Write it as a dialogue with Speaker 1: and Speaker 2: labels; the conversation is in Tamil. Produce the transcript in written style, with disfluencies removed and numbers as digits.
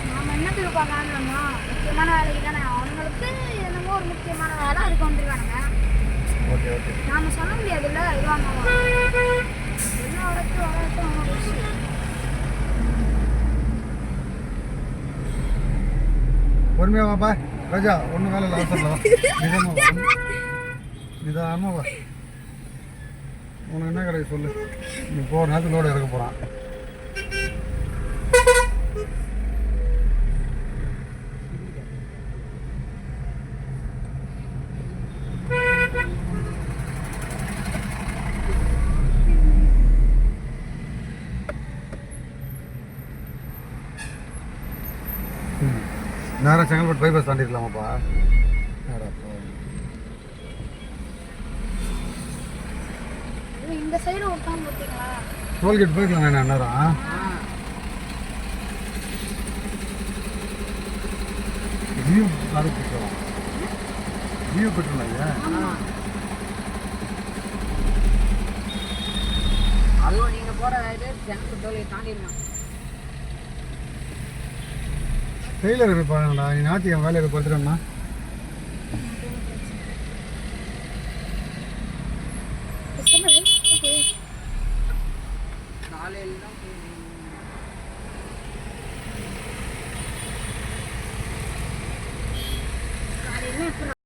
Speaker 1: நாம என்னத்துக்கு பார்க்கலாம்னா முக்கியமான வேலைக்கு தானே அவங்களுக்கு என்னமோ ஒரு முக்கியமான வேலை அதுக்கு வந்துருக்கானுங்க.
Speaker 2: Okay okay.
Speaker 1: நாம சொல்ல முடியாதுல்ல இதுவாங்க எல்லாம் வரட்டும் அவங்க விஷயம்.
Speaker 2: பொறுமையா வாப்பா ராஜா, ஒன்றும் வேலை இல்லை, அவசரம் நிதானமாக வா. உனக்கு என்ன கிடையாது சொல்லு. நீ போகிற நேரத்தில் லோடு இறக்க போகிறான். நேராக செங்கல்பட்டு பைபாஸ் தாண்டிடலாமாப்பா?
Speaker 1: இந்த சைடு ஒருத்தவங்க பார்த்தீங்களா?
Speaker 2: டோல்கேட் போய்க்கலாம் என்ன நேரம்? ஜியோ காரு போய்க்கலாம். ஜியோ பெட்ரோல்
Speaker 3: அதுவும் நீங்கள் போகிற இது செங்கல்பட்டு டோல்கேட் தாண்டிடலாம்.
Speaker 2: டெய்லர் இருப்பாங்கடா, நீ ஞாயிற்றுக்கிழமை வேலையில் படுத்துட்டோம்னா
Speaker 3: காலையில் தான்